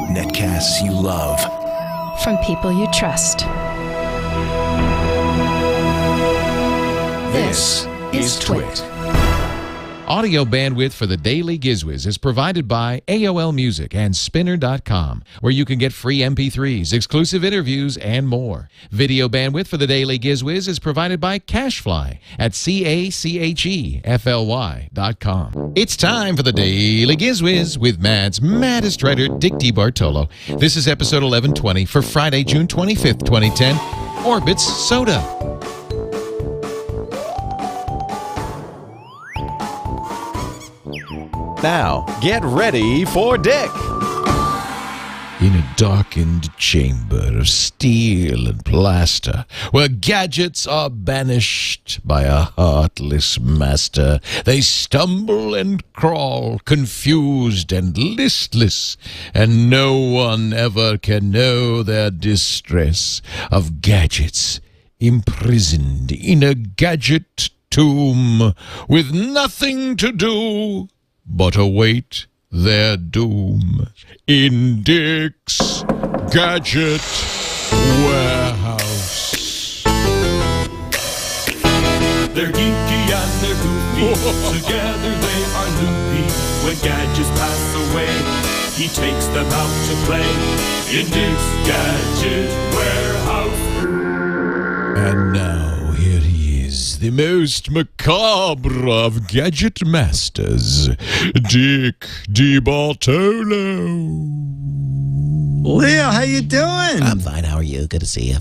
Netcasts you love. From people you trust. This is TWiT. Audio bandwidth for the Daily Giz Wiz is provided by AOL Music and Spinner.com, where you can get free MP3s, exclusive interviews, and more. Video bandwidth for the Daily Giz Wiz is provided by Cashfly at CACHEFLY.com. It's time for the Daily Giz Wiz with Mad's maddest writer, Dick DeBartolo. This is episode 1120 for Friday, June 25th, 2010. Orbitz Soda. Now, get ready for Dick. In a darkened chamber of steel and plaster, where gadgets are banished by a heartless master, they stumble and crawl, confused and listless, and no one ever can know their distress of gadgets imprisoned in a gadget tomb, with nothing to do but await their doom in Dick's Gadget Warehouse. They're geeky and they're goofy, together they are loopy. When gadgets pass away, he takes them out to play in Dick's Gadget Warehouse. And now here he is, the most macabre of gadget masters, Dick DeBartolo. Leo, how you doing? I'm fine. How are you? Good to see you.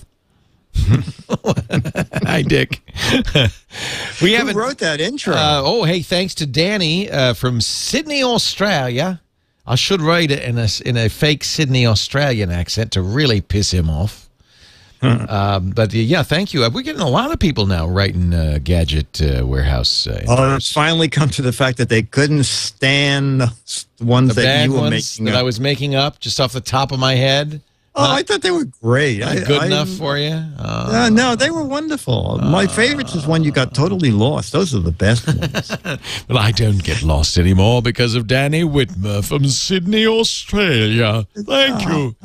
Hi, Dick. Who wrote that intro? Hey, thanks to Danny from Sydney, Australia. I should write it in a fake Sydney, Australian accent to really piss him off. But yeah, thank you. We're getting a lot of people now writing Gadget Warehouse. It's finally come to the fact that they couldn't stand the ones that you were making that up. I was making up just off the top of my head. I thought they were great. Good enough for you? No, they were wonderful. My favorites is when you got totally lost. Those are the best ones. Well, I don't get lost anymore because of Danny Whitmer from Sydney, Australia. Thank you.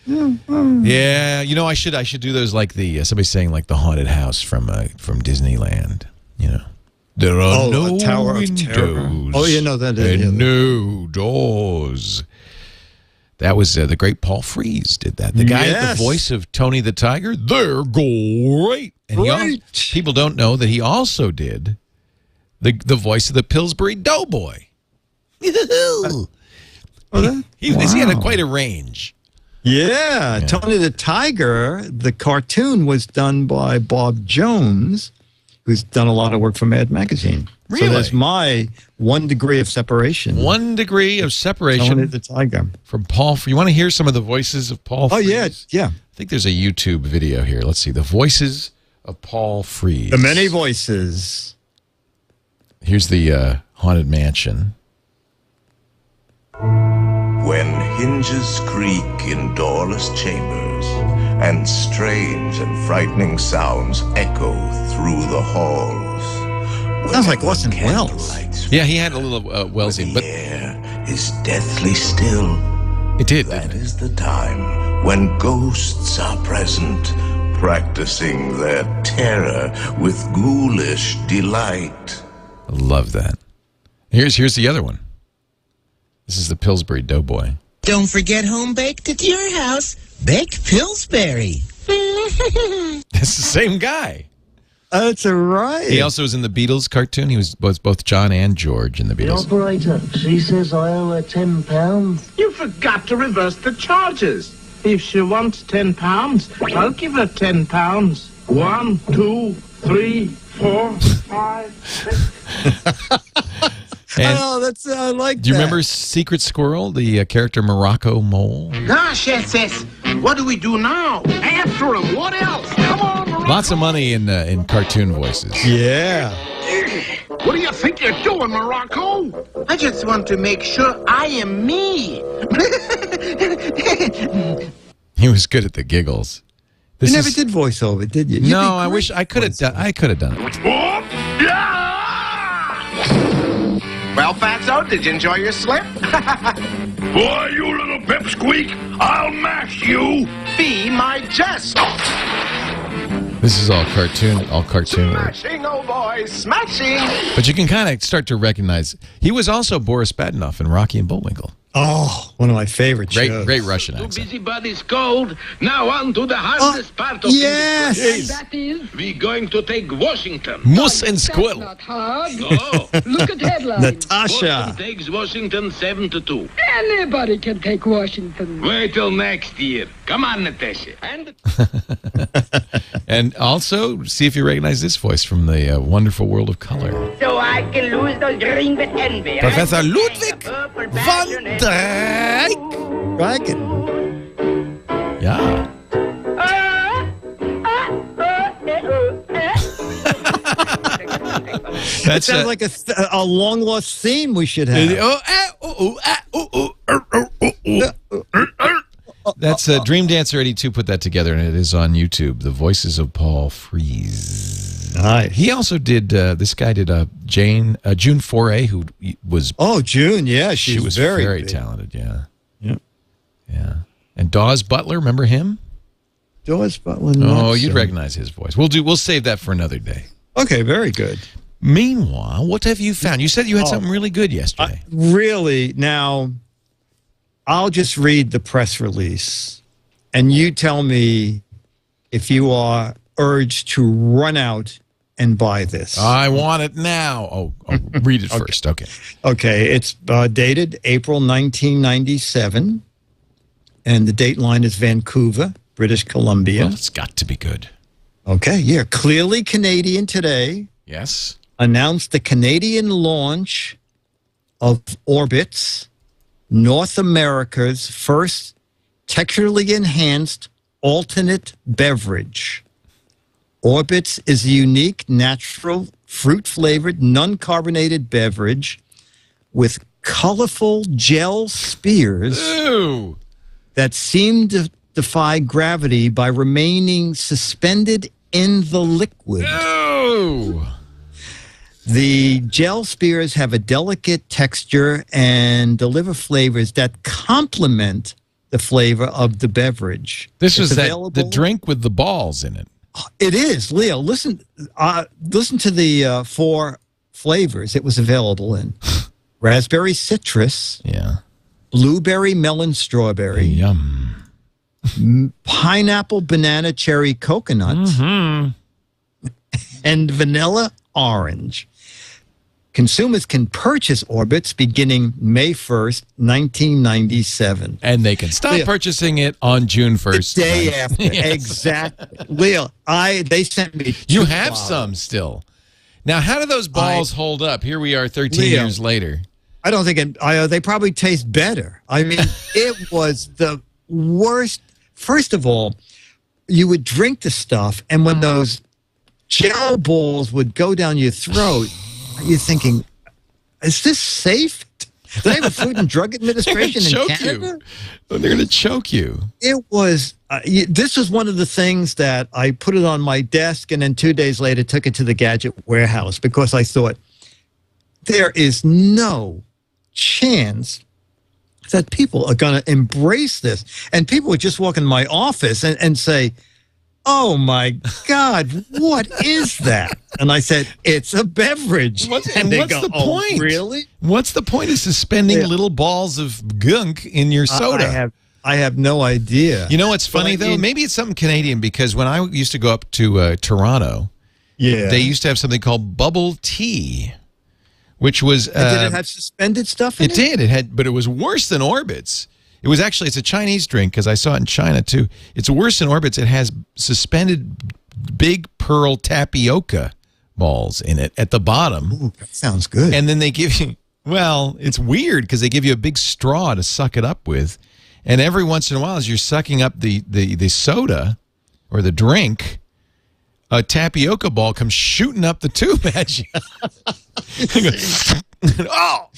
Yeah, you know, I should do those like the somebody's saying like the haunted house from Disneyland. You know, there are no Tower windows. Of Terror. Oh, you know that is and no doors. That was the great Paul Frees did that. The guy at the voice of Tony the Tiger. They're great. And people don't know that he also did the voice of the Pillsbury Doughboy. He had quite a range. Yeah, Tony the Tiger, the cartoon was done by Bob Jones, who's done a lot of work for Mad Magazine. Really? So that's my 1 degree of separation. 1 degree of separation. Tony the Tiger. From Paul. You want to hear some of the voices of Paul Frees? Oh, yeah. I think there's a YouTube video here. Let's see. The voices of Paul Frees. The many voices. Here's the Haunted Mansion. When hinges creak in doorless chambers, and strange and frightening sounds echo through the halls. Sounds like Orson Welles. Yeah, he had a little Wellesian, but the air is deathly still. It did. That is the time when ghosts are present, practicing their terror with ghoulish delight. I love that. Here's the other one. This is the Pillsbury Doughboy. Don't forget home baked at your house. Bake Pillsbury. That's the same guy. That's right. He also was in the Beatles cartoon. He was both John and George in the The Beatles. operator, she says I owe her £10. You forgot to reverse the charges. If she wants £10, I'll give her £10. 1, 2, 3, 4, 5, 6. And I like that. do you remember Secret Squirrel, the character Morocco Mole? Gosh, SS, what do we do now? After him, what else? Come on, Morocco. Lots of money in cartoon voices. Yeah. What do you think you're doing, Morocco? I just want to make sure I am me. He was good at the giggles. You never did voiceover, did you? No, I wish I could have done. I could have done it. Well, fatso, So, did you enjoy your slip? Boy, you little pipsqueak, I'll mash you. Be my jest. This is all cartoon work. Smashing, oh boy, smashing. But you can kind of start to recognize he was also Boris Badenov in Rocky and Bullwinkle. Oh, one of my favorite shows. Great Russian accent. Busybody's cold. Now on to the hardest part of yes. this. That is, we're going to take Washington. Moose and Squill. Not hard. No. Look at headlines. Natasha. Boston takes Washington 7-2. Anybody can take Washington. Wait till next year. Come on, Natasha. And also, see if you recognize this voice from the Wonderful World of Color. So I can lose those green with envy. Professor Ludwig von Drake. Dragon. Yeah. That sounds like a long lost theme we should have. That's Dream Dancer 82 put that together, and it is on YouTube. The Voices of Paul Frees. Nice. He also did. This guy did June Foray, who was. Oh, June. Yeah, she was very talented. Yeah. Yep. Yeah. And Dawes Butler, remember him? Dawes Butler. Oh, you'd recognize his voice. We'll save that for another day. Okay, very good. Meanwhile, what have you found? You said you had something really good yesterday. Really? Now, I'll just read the press release, and you tell me if you are urged to run out and buy this. I want it now. Oh, read it first. Okay. Okay, it's dated April 1997, and the date line is Vancouver, British Columbia. Well, it's got to be good. Okay, yeah. Clearly Canadian Today. Yes. Announced the Canadian launch of Orbitz, North America's first texturally enhanced alternate beverage. Orbitz is a unique, natural, fruit-flavored, non-carbonated beverage with colorful gel spears that seem to defy gravity by remaining suspended in the liquid. The gel spears have a delicate texture and deliver flavors that complement the flavor of the beverage. This is the drink with the balls in it. It is, Leo. Listen to the 4 flavors it was available in: raspberry citrus, blueberry melon strawberry, yum, pineapple banana cherry coconut, and vanilla orange. Consumers can purchase Orbitz beginning May 1st, 1997. And they can stop purchasing it on June 1st. The day after. Exactly. Leo, they sent me 2 You have some still. Now, how do those balls hold up? Here we are 13 years later. I don't think they probably taste better. I mean, it was the worst. First of all, you would drink the stuff, and when those gel balls would go down your throat, you're thinking, is this safe? Do they have a Food and Drug Administration in Canada? They're going to choke you. It was, this was one of the things that I put it on my desk, and then 2 days later took it to the Gadget warehouse because I thought, there is no chance that people are going to embrace this. And people would just walk in my office and say, oh, my God, what is that? And I said, it's a beverage. What's the point? Really? What's the point of suspending little balls of gunk in your soda? I have no idea. You know what's funny, though? Maybe it's something Canadian, because when I used to go up to Toronto, they used to have something called bubble tea, which was... did it have suspended stuff in it? It did, but it was worse than Orbitz. It's a Chinese drink, because I saw it in China, too. It's worse than Orbitz. It has suspended big pearl tapioca balls in it at the bottom. Ooh, that sounds good. And then they give you, well, it's weird, because they give you a big straw to suck it up with. And every once in a while, as you're sucking up the soda or the drink, a tapioca ball comes shooting up the tube at you. Oh!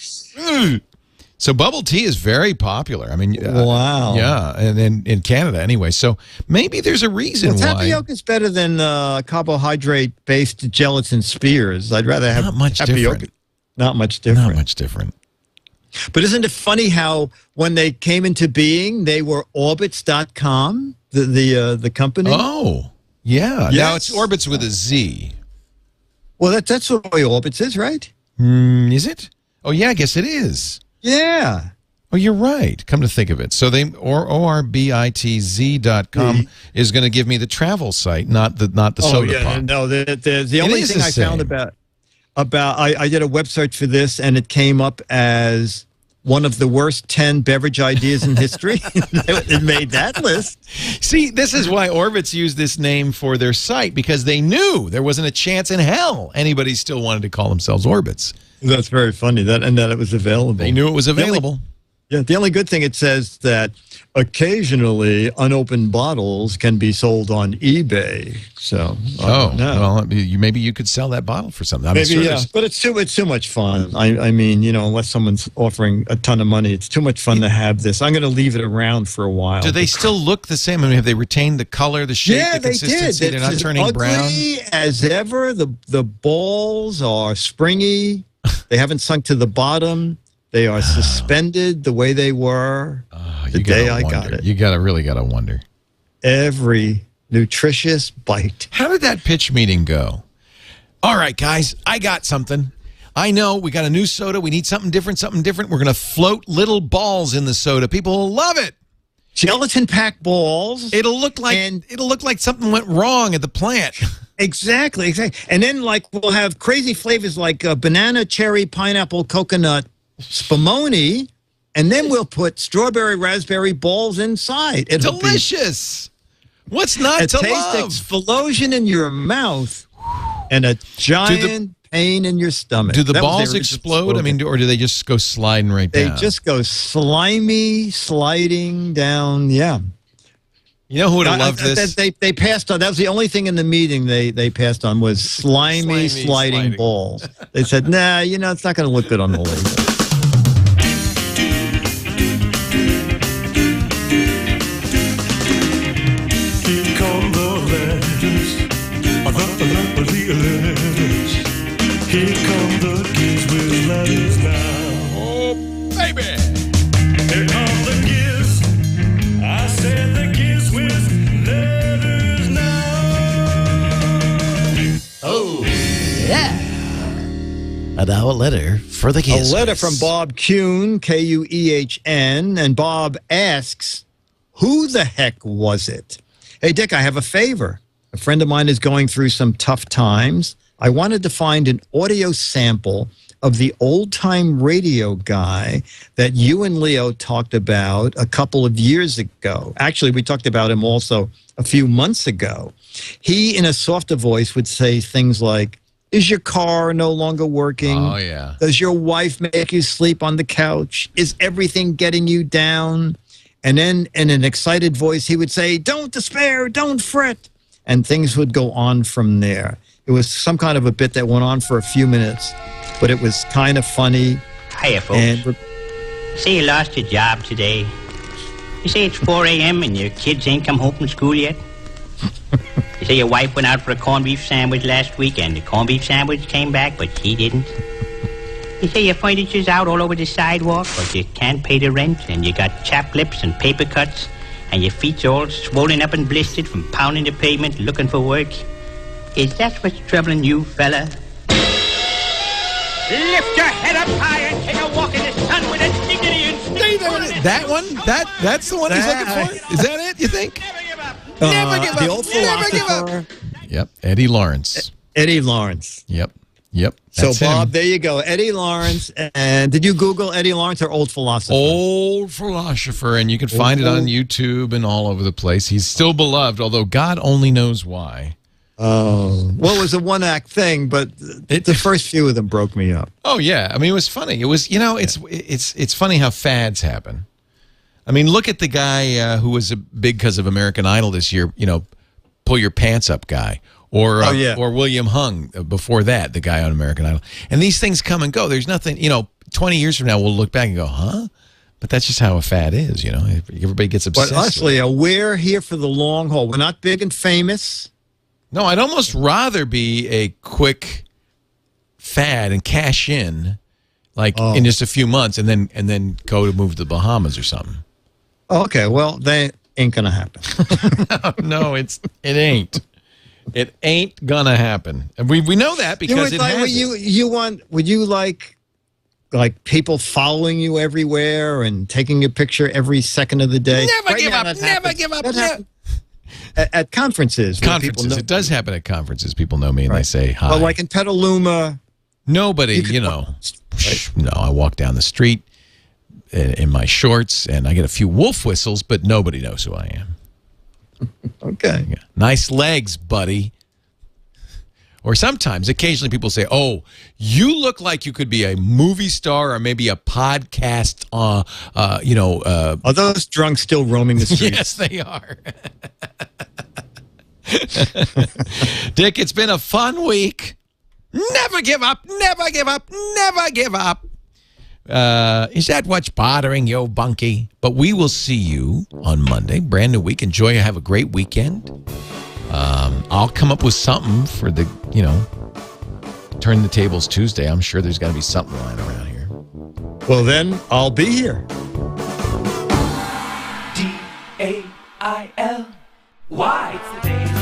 So bubble tea is very popular. I mean, wow. Yeah, and in Canada anyway. So maybe there's a reason why. Tapioca is better than carbohydrate-based gelatin spears. I'd rather have not much tapioca. Different. Not much different. Not much different. But isn't it funny how when they came into being, they were Orbitz.com, the company? Oh, yeah. Yes. Now it's Orbitz with a Z. Well, that's the way Orbitz is, right? Is it? Oh, yeah, I guess it is. Yeah. Oh, you're right. Come to think of it. So Orbitz.com is going to give me the travel site, not the soda pop. No, the only thing I found about I did a web search for this, and it came up as one of the worst 10 beverage ideas in history. It made that list. See, this is why Orbitz used this name for their site, because they knew there wasn't a chance in hell anybody still wanted to call themselves Orbitz. That's very funny, that it was available. They knew it was available. The only good thing, it says that occasionally unopened bottles can be sold on eBay. So, well, maybe you could sell that bottle for something. Maybe, yeah. But it's too much fun. I mean, unless someone's offering a ton of money, it's too much fun to have this. I'm going to leave it around for a while. Do they still look the same? I mean, have they retained the color, the shape, the consistency? They did. They're not turning brown? Ugly as ever. The balls are springy. They haven't sunk to the bottom. They are suspended the way they were the day I got it. You really got to wonder. Every nutritious bite. How did that pitch meeting go? All right, guys, I got something. I know we got a new soda. We need something different, We're going to float little balls in the soda. People will love it. Gelatin packed balls. It'll look like something went wrong at the plant. Exactly. And then we'll have crazy flavors like banana, cherry, pineapple, coconut, spumoni, and then we'll put strawberry, raspberry balls inside. It'll delicious. What's not to love? Explosion in your mouth and a giant pain in your stomach. Do the balls explode? I mean, or do they just go sliding right down? They just go slimy, sliding down. Yeah. You know who would have loved this? They passed on. That was the only thing in the meeting they passed on was slimy sliding balls. They said, nah, it's not going to look good on the label. Here come the GizWiz letters now. Oh, baby. Here come the Giz. I said the GizWiz letters now. Oh, yeah. And now a letter for the GizWiz. A letter from Bob Kuhn, Kuehn, and Bob asks, who the heck was it? Hey, Dick, I have a favor. A friend of mine is going through some tough times. I wanted to find an audio sample of the old-time radio guy that you and Leo talked about a couple of years ago. Actually, we talked about him also a few months ago. He, in a softer voice, would say things like, is your car no longer working? Oh, yeah. Does your wife make you sleep on the couch? Is everything getting you down? And then in an excited voice, he would say, don't despair, don't fret. And things would go on from there. It was some kind of a bit that went on for a few minutes, but it was kind of funny. Hiya, folks. Say you lost your job today. You say it's 4 a.m. and your kids ain't come home from school yet. You say your wife went out for a corned beef sandwich last week and the corned beef sandwich came back, but she didn't. You say your furniture's out all over the sidewalk, but you can't pay the rent and you got chapped lips and paper cuts and your feet's all swollen up and blistered from pounding the pavement looking for work. Is that what's troubling you, fella? Lift your head up high and take a walk in the sun with a dignity and stick. That one? That's the one he's looking for? Is that it, you think? Never give up. Never give up. The old philosopher. Yep, Eddie Lawrence. Eddie Lawrence. Yep. So, Bob, there you go. Eddie Lawrence. And did you Google Eddie Lawrence or old philosopher? Old philosopher, and you can find it on YouTube and all over the place. He's still beloved, although God only knows why. Oh, well, it was a one-act thing, but the first few of them broke me up. Oh yeah, I mean, it was funny. It was, it's funny how fads happen. I mean, look at the guy who was big because of American Idol this year. Pull your pants up guy, or William Hung before that, the guy on American Idol. And these things come and go. There's nothing. 20 years from now, we'll look back and go, huh? But that's just how a fad is. Everybody gets obsessed. But honestly, we're here for the long haul. We're not big and famous. No, I'd almost rather be a quick fad and cash in like in just a few months, and then go to move to the Bahamas or something. Okay, well, that ain't gonna happen. No, it ain't. It ain't gonna happen, and we know that because it hasn't. Would you like people following you everywhere and taking a picture every second of the day? Never give up. Never give up. At conferences. Conferences. It does happen at conferences. People know me and they say hi. Well, like in Petaluma. Nobody, No, I walk down the street in my shorts and I get a few wolf whistles, but nobody knows who I am. Okay. Yeah. Nice legs, buddy. Or sometimes, occasionally people say, oh, you look like you could be a movie star or maybe a podcast, Are those drunks still roaming the streets? Yes, they are. Dick, it's been a fun week. Never give up, never give up, never give up. Is that what's bothering you, Bunky? But we will see you on Monday. Brand new week. Enjoy. Have a great weekend. I'll come up with something for the, Turn the Tables Tuesday. I'm sure there's got to be something lying around here. Well, then I'll be here. DAILY. It's the Daily